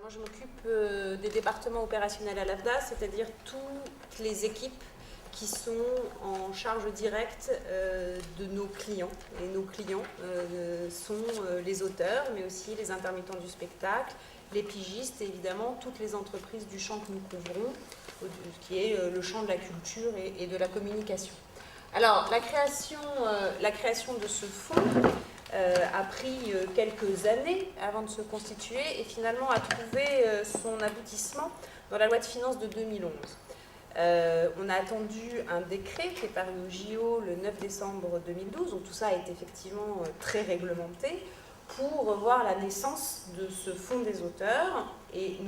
Moi, je m'occupe des départements opérationnels à l'AFDA, c'est-à-dire toutes les équipes qui sont en charge directe de nos clients. Et nos clients sont les auteurs, mais aussi les intermittents du spectacle, les pigistes et évidemment toutes les entreprises du champ que nous couvrons, qui est le champ de la culture et de la communication. Alors, la création de ce fonds a pris quelques années avant de se constituer et finalement a trouvé son aboutissement dans la loi de finances de 2011. On a attendu un décret qui est paru au JO le 9 décembre 2012, donc tout ça a été effectivement très réglementé, pour voir la naissance de ce fonds des auteurs. Et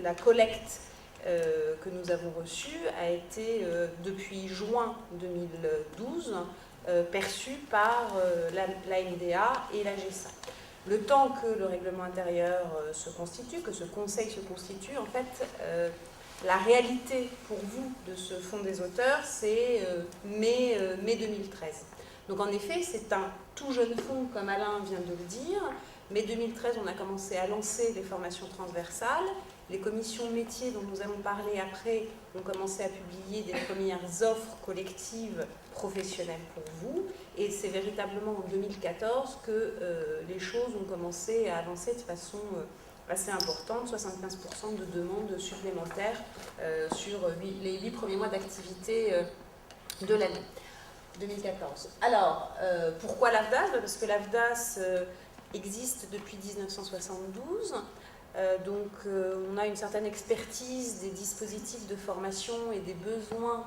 la collecte que nous avons reçue a été depuis juin 2012 perçue par l'ANDA et la GESA. Le temps que le règlement intérieur se constitue, que ce conseil se constitue, en fait, la réalité pour vous de ce fonds des auteurs, c'est mai 2013. Donc en effet, c'est un tout jeune fonds, comme Alain vient de le dire. Mai 2013, on a commencé à lancer les formations transversales. Les commissions métiers dont nous allons parler après ont commencé à publier des premières offres collectives professionnelles pour vous. Et c'est véritablement en 2014 que les choses ont commencé à avancer de façon assez importante, 75% de demandes supplémentaires sur les 8 premiers mois d'activité de l'année 2014. Alors, pourquoi l'AFDAS? Parce que l'AFDAS existe depuis 1972. Donc on a une certaine expertise des dispositifs de formation et des besoins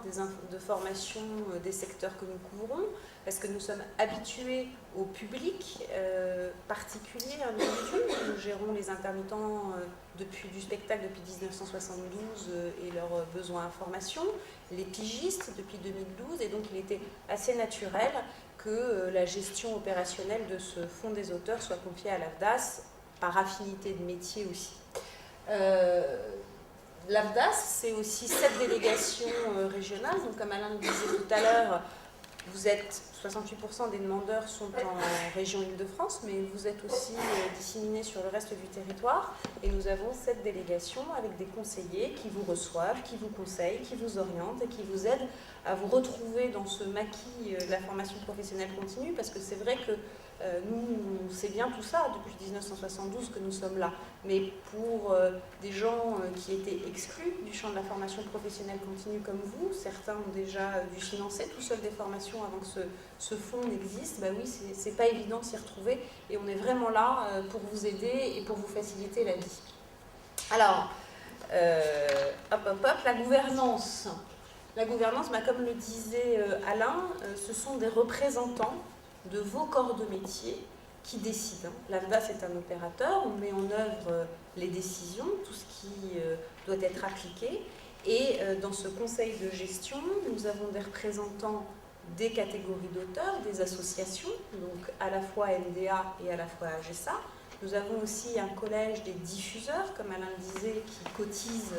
de formation des secteurs que nous couvrons, parce que nous sommes habitués au public particulier, individu. Nous gérons les intermittents du spectacle depuis 1972 et leurs besoins en formation, les pigistes depuis 2012, et donc il était assez naturel que la gestion opérationnelle de ce fonds des auteurs soit confiée à l'AFDAS, par affinité de métier aussi. L'AFDAS, c'est aussi 7 délégations régionales. Donc, comme Alain le disait tout à l'heure, 68% des demandeurs sont en région Île-de-France, mais vous êtes aussi disséminés sur le reste du territoire. Et nous avons 7 délégations avec des conseillers qui vous reçoivent, qui vous conseillent, qui vous orientent et qui vous aident à vous retrouver dans ce maquis de la formation professionnelle continue, parce que c'est vrai que nous, c'est bien tout ça depuis 1972 que nous sommes là, mais pour des gens qui étaient exclus du champ de la formation professionnelle continue comme vous, certains ont déjà dû financer tout seul des formations avant que ce fonds n'existe, bah oui, c'est pas évident de s'y retrouver, et on est vraiment là pour vous aider et pour vous faciliter la vie. Alors, la gouvernance. La gouvernance, bah, comme le disait Alain, ce sont des représentants de vos corps de métier qui décident. L'AFDAS est un opérateur, on met en œuvre les décisions, tout ce qui doit être appliqué. Et dans ce conseil de gestion, nous avons des représentants des catégories d'auteurs, des associations, donc à la fois NDA et à la fois AGESA. Nous avons aussi un collège des diffuseurs, comme Alain le disait, qui cotisent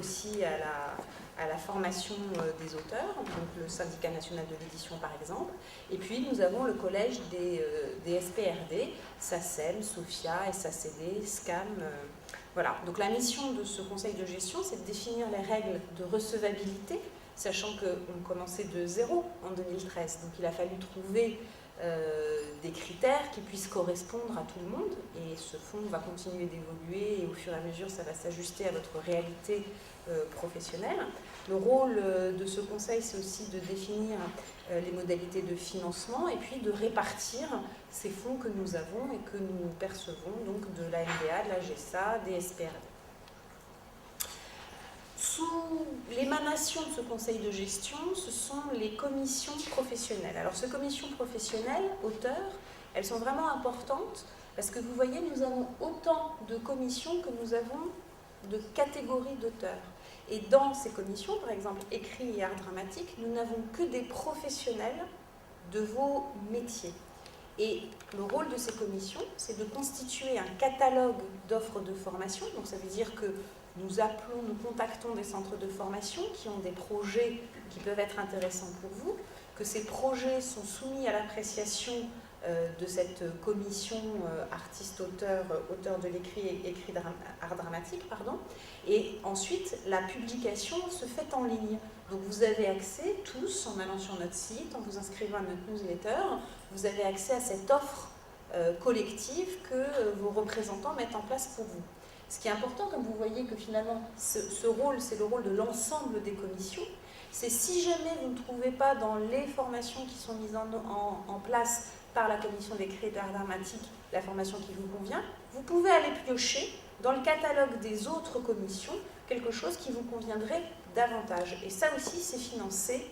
aussi à la formation des auteurs, donc le syndicat national de l'édition par exemple. Et puis nous avons le collège des SPRD, SACEM, SOFIA, SACD, SCAM. Voilà. Donc la mission de ce conseil de gestion, c'est de définir les règles de recevabilité, sachant qu'on commençait de zéro en 2013. Donc il a fallu trouver des critères qui puissent correspondre à tout le monde, et ce fonds va continuer d'évoluer et au fur et à mesure ça va s'ajuster à votre réalité professionnelle. Le rôle de ce conseil, c'est aussi de définir les modalités de financement et puis de répartir ces fonds que nous avons et que nous percevons donc de l'ANDA, de la GESA, des SPRD. Sous l'émanation de ce conseil de gestion, ce sont les commissions professionnelles. Alors, ces commissions professionnelles, auteurs, elles sont vraiment importantes parce que vous voyez, nous avons autant de commissions que nous avons de catégories d'auteurs. Et dans ces commissions, par exemple, écrit et art dramatique, nous n'avons que des professionnels de vos métiers. Et le rôle de ces commissions, c'est de constituer un catalogue d'offres de formation. Donc, ça veut dire que nous contactons des centres de formation qui ont des projets qui peuvent être intéressants pour vous, que ces projets sont soumis à l'appréciation de cette commission artiste-auteur, auteur de l'écrit et écrit art dramatique, pardon. Et ensuite, la publication se fait en ligne. Donc vous avez accès tous, en allant sur notre site, en vous inscrivant à notre newsletter, vous avez accès à cette offre collective que vos représentants mettent en place pour vous. Ce qui est important, comme vous voyez que finalement, ce rôle, c'est le rôle de l'ensemble des commissions, c'est si jamais vous ne trouvez pas dans les formations qui sont mises en place par la commission d'écrit et d'art dramatique la formation qui vous convient, vous pouvez aller piocher dans le catalogue des autres commissions quelque chose qui vous conviendrait davantage. Et ça aussi, c'est financé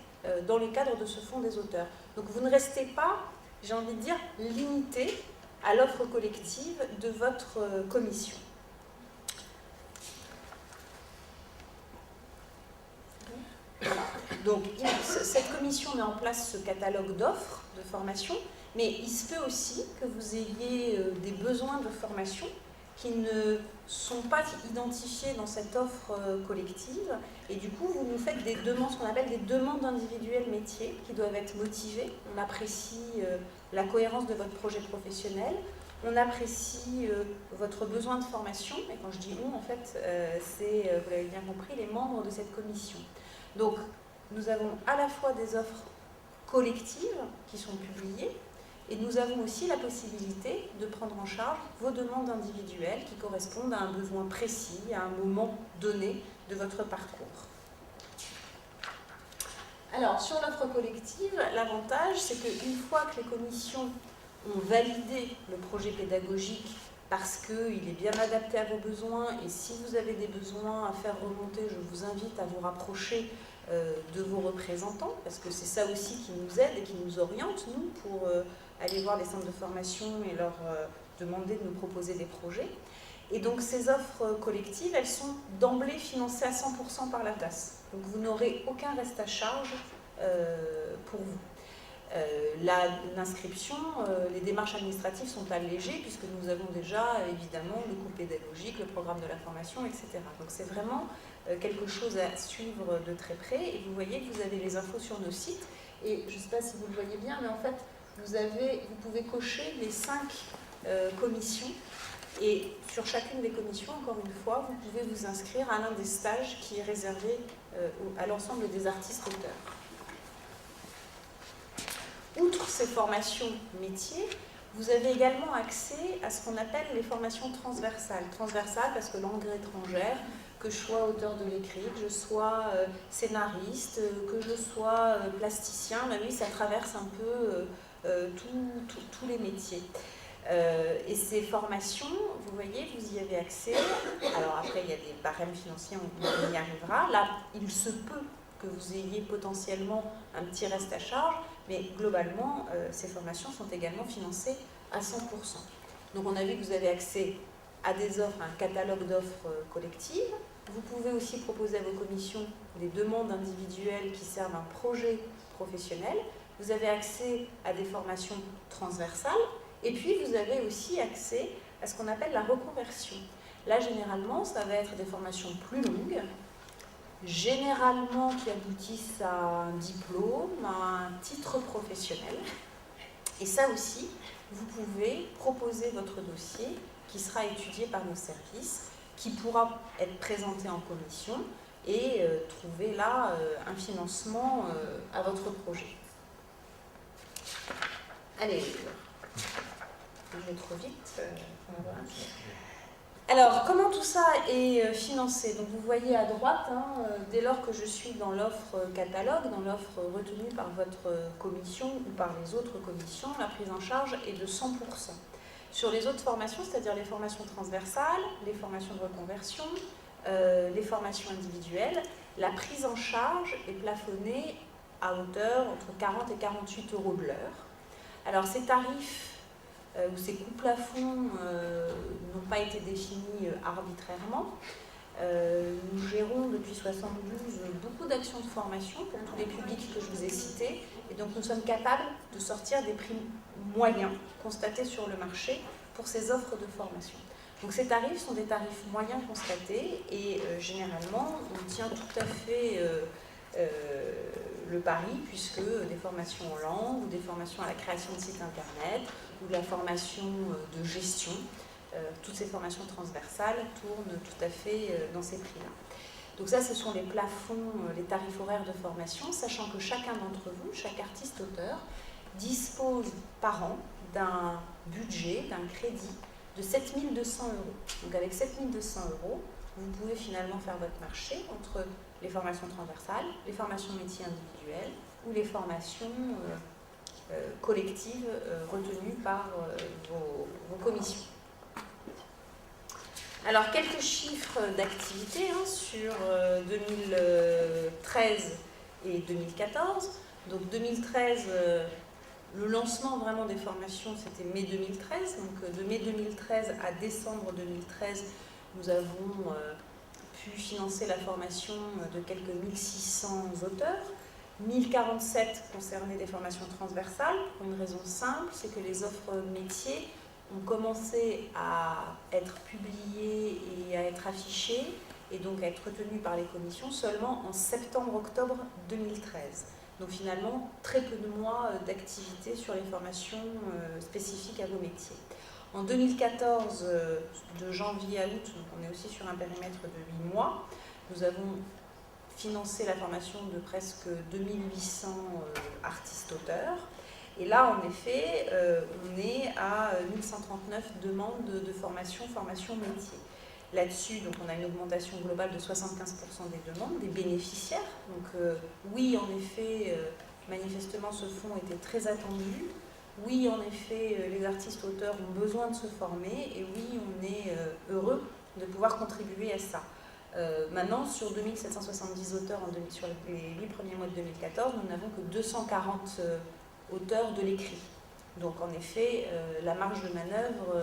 dans le cadre de ce fonds des auteurs. Donc vous ne restez pas, j'ai envie de dire, limité à l'offre collective de votre commission. Donc, cette commission met en place ce catalogue d'offres de formation, mais il se peut aussi que vous ayez des besoins de formation qui ne sont pas identifiés dans cette offre collective, et du coup, vous nous faites des demandes, ce qu'on appelle des demandes individuelles métiers, qui doivent être motivées. On apprécie la cohérence de votre projet professionnel, on apprécie votre besoin de formation, et quand je dis on, en fait, c'est, vous l'avez bien compris, les membres de cette commission. Donc, nous avons à la fois des offres collectives qui sont publiées, et nous avons aussi la possibilité de prendre en charge vos demandes individuelles qui correspondent à un besoin précis, à un moment donné de votre parcours. Alors, sur l'offre collective, l'avantage, c'est qu'une fois que les commissions ont validé le projet pédagogique parce qu'il est bien adapté à vos besoins, et si vous avez des besoins à faire remonter, je vous invite à vous rapprocher de vos représentants, parce que c'est ça aussi qui nous aide et qui nous oriente, nous, pour aller voir les centres de formation et leur demander de nous proposer des projets. Et donc ces offres collectives, elles sont d'emblée financées à 100% par la DAS. Donc vous n'aurez aucun reste à charge pour vous. L'inscription, les démarches administratives sont allégées puisque nous avons déjà évidemment le coût pédagogique, le programme de la formation, etc. Donc c'est vraiment quelque chose à suivre de très près, et vous voyez que vous avez les infos sur nos sites, et je ne sais pas si vous le voyez bien, mais en fait vous pouvez cocher les 5 commissions, et sur chacune des commissions, encore une fois, vous pouvez vous inscrire à l'un des stages qui est réservé à l'ensemble des artistes-auteurs. Outre ces formations métiers, vous avez également accès à ce qu'on appelle les formations transversales. Transversales parce que langue étrangère, que je sois auteur de l'écrit, que je sois scénariste, que je sois plasticien, bah oui, ça traverse un peu tous les métiers. Et ces formations, vous voyez, vous y avez accès. Alors après, il y a des barèmes financiers, on y arrivera. Là, il se peut que vous ayez potentiellement un petit reste à charge, mais globalement, ces formations sont également financées à 100%. Donc on a vu que vous avez accès à des offres, un catalogue d'offres collectives. Vous pouvez aussi proposer à vos commissions des demandes individuelles qui servent un projet professionnel. Vous avez accès à des formations transversales, et puis vous avez aussi accès à ce qu'on appelle la reconversion. Là, généralement, ça va être des formations plus longues, généralement qui aboutissent à un diplôme, à un titre professionnel. Et ça aussi, vous pouvez proposer votre dossier qui sera étudié par nos services, qui pourra être présenté en commission et trouver là un financement à votre projet. Allez, je vais trop vite. Alors, comment tout ça est financé? Donc, vous voyez à droite, dès lors que je suis dans l'offre catalogue, dans l'offre retenue par votre commission ou par les autres commissions, la prise en charge est de 100%. Sur les autres formations, c'est-à-dire les formations transversales, les formations de reconversion, les formations individuelles, la prise en charge est plafonnée à hauteur entre 40 et 48 € de l'heure. Alors, ces tarifs ou ces coûts plafonds n'ont pas été définis arbitrairement. Nous gérons depuis 1972 beaucoup d'actions de formation pour tous les publics que je vous ai cités, et donc nous sommes capables de sortir des prix moyens constatés sur le marché pour ces offres de formation. Donc ces tarifs sont des tarifs moyens constatés, et généralement on tient tout à fait le pari, puisque des formations en langue, ou des formations à la création de sites internet, ou de la formation de gestion, toutes ces formations transversales tournent tout à fait dans ces prix-là. Donc ça, ce sont les plafonds, les tarifs horaires de formation, sachant que chacun d'entre vous, chaque artiste-auteur, dispose par an d'un budget, d'un crédit de 7 200 €. Donc avec 7 200 €, vous pouvez finalement faire votre marché entre les formations transversales, les formations métiers individuelles ou les formations collectives retenues par vos commissions. Alors, quelques chiffres d'activité sur 2013 et 2014. Donc 2013, le lancement vraiment des formations, c'était mai 2013. Donc de mai 2013 à décembre 2013, nous avons pu financer la formation de quelques 1600 auteurs. 1047 concernaient des formations transversales, pour une raison simple, c'est que les offres métiers ont commencé à être publiées et à être affichées, et donc à être retenues par les commissions seulement en septembre-octobre 2013. Donc finalement, très peu de mois d'activité sur les formations spécifiques à vos métiers. En 2014, de janvier à août, donc on est aussi sur un périmètre de 8 mois, nous avons financé la formation de presque 2800 artistes-auteurs. Et là, en effet, on est à 1139 demandes de formation métier. Là-dessus, donc, on a une augmentation globale de 75% des demandes, des bénéficiaires. Donc oui, en effet, manifestement, ce fonds était très attendu. Oui, en effet, les artistes-auteurs ont besoin de se former. Et oui, on est heureux de pouvoir contribuer à ça. Maintenant, sur 2770 auteurs sur les 8 premiers mois de 2014, nous n'avons que 240 auteurs de l'écrit. Donc en effet, la marge de manœuvre,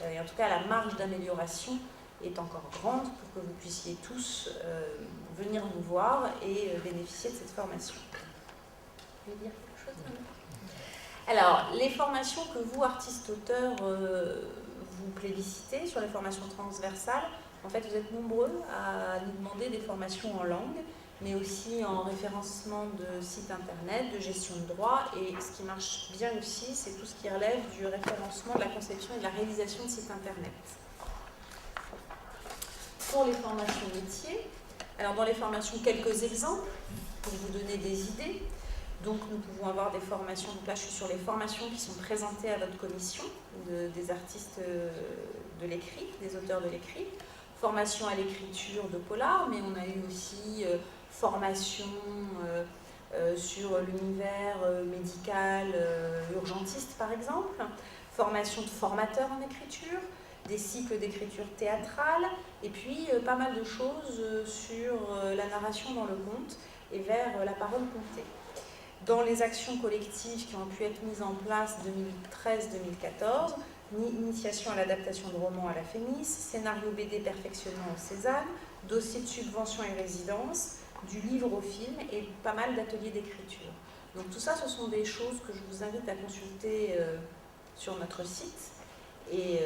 et en tout cas la marge d'amélioration, est encore grande pour que vous puissiez tous venir nous voir et bénéficier de cette formation. Vous voulez dire quelque chose, Anna ? Alors, les formations que vous, artistes-auteurs, vous plébiscitez sur les formations transversales, en fait, vous êtes nombreux à nous demander des formations en langue, mais aussi en référencement de sites internet, de gestion de droit, et ce qui marche bien aussi, c'est tout ce qui relève du référencement, de la conception et de la réalisation de sites internet. Pour les formations métiers, alors dans les formations, quelques exemples pour vous donner des idées. Donc nous pouvons avoir des formations, donc là je suis sur les formations qui sont présentées à votre commission, des artistes de l'écrit, des auteurs de l'écrit. Formation à l'écriture de polar, mais on a eu aussi formation sur l'univers médical urgentiste par exemple, formation de formateur en écriture, des cycles d'écriture théâtrale, et puis pas mal de choses sur la narration dans le conte et vers la parole contée. Dans les actions collectives qui ont pu être mises en place 2013-2014, initiation à l'adaptation de romans à la FEMIS, scénario BD perfectionnement au Cézanne, dossier de subvention et résidence, du livre au film et pas mal d'ateliers d'écriture. Donc tout ça, ce sont des choses que je vous invite à consulter sur notre site et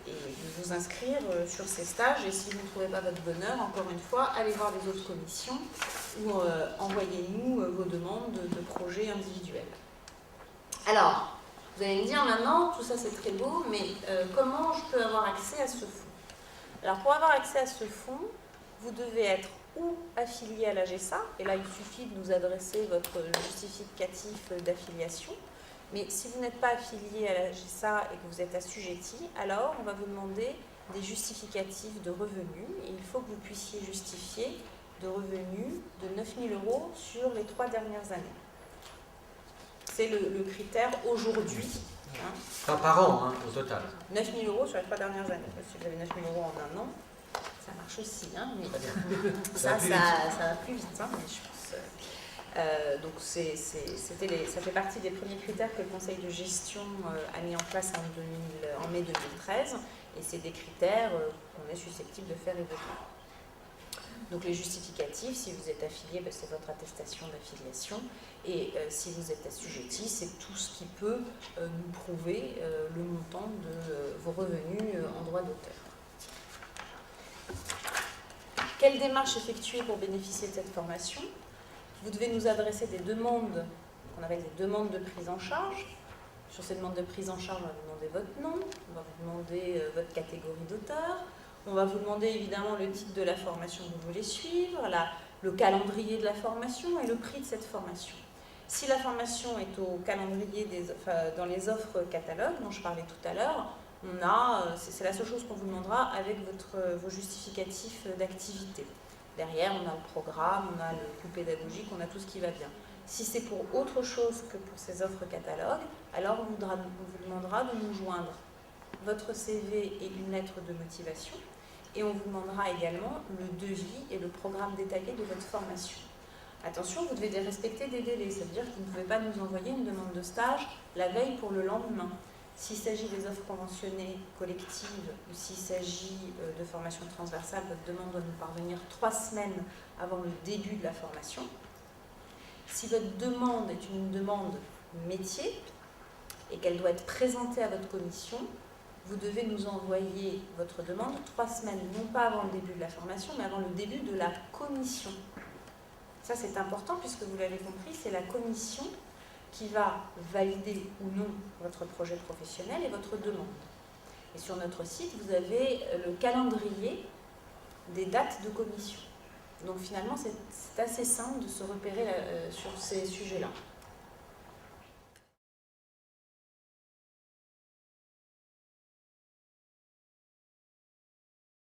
de vous inscrire sur ces stages. Et si vous ne trouvez pas votre bonheur, encore une fois, allez voir les autres commissions ou envoyez-nous vos demandes de projets individuels. Alors, vous allez me dire maintenant, tout ça c'est très beau, mais comment je peux avoir accès à ce fonds ? Alors pour avoir accès à ce fonds, vous devez être ou affilié à la GESA, et là il suffit de nous adresser votre justificatif d'affiliation, mais si vous n'êtes pas affilié à la GESA et que vous êtes assujetti, alors on va vous demander des justificatifs de revenus, et il faut que vous puissiez justifier de revenus de 9 000 € sur les 3 dernières années. C'est le critère aujourd'hui. Pas par an, au total. 9 000 € sur les 3 dernières années. Si vous avez 9 000 € en un an, ça marche aussi. Mais ça va plus vite. Mais je pense, donc ça fait partie des premiers critères que le Conseil de gestion a mis en place en mai 2013. Et c'est des critères qu'on est susceptible de faire évoluer. Donc les justificatifs, si vous êtes affilié, c'est votre attestation d'affiliation. Et si vous êtes assujetti, c'est tout ce qui peut nous prouver le montant de vos revenus en droit d'auteur. Quelle démarche effectuer pour bénéficier de cette formation ? Vous devez nous adresser des demandes, qu'on appelle des demandes de prise en charge. Sur ces demandes de prise en charge, on va vous demander votre nom, on va vous demander votre catégorie d'auteur, on va vous demander évidemment le titre de la formation que vous voulez suivre, le calendrier de la formation et le prix de cette formation. Si la formation est au calendrier, dans les offres catalogues dont je parlais tout à l'heure, c'est la seule chose qu'on vous demandera avec vos justificatifs d'activité. Derrière, on a le programme, on a le coût pédagogique, on a tout ce qui va bien. Si c'est pour autre chose que pour ces offres catalogues, alors on vous demandera de nous joindre votre CV et une lettre de motivation. Et on vous demandera également le devis et le programme détaillé de votre formation. Attention, vous devez respecter des délais, ça veut dire que vous ne pouvez pas nous envoyer une demande de stage la veille pour le lendemain. S'il s'agit des offres conventionnées collectives ou s'il s'agit de formation transversale, votre demande doit nous parvenir 3 semaines avant le début de la formation. Si votre demande est une demande métier et qu'elle doit être présentée à votre commission, vous devez nous envoyer votre demande 3 semaines, non pas avant le début de la formation, mais avant le début de la commission. Ça, c'est important puisque vous l'avez compris, c'est la commission qui va valider ou non votre projet professionnel et votre demande. Et sur notre site, vous avez le calendrier des dates de commission. Donc finalement, c'est assez simple de se repérer sur ces sujets-là.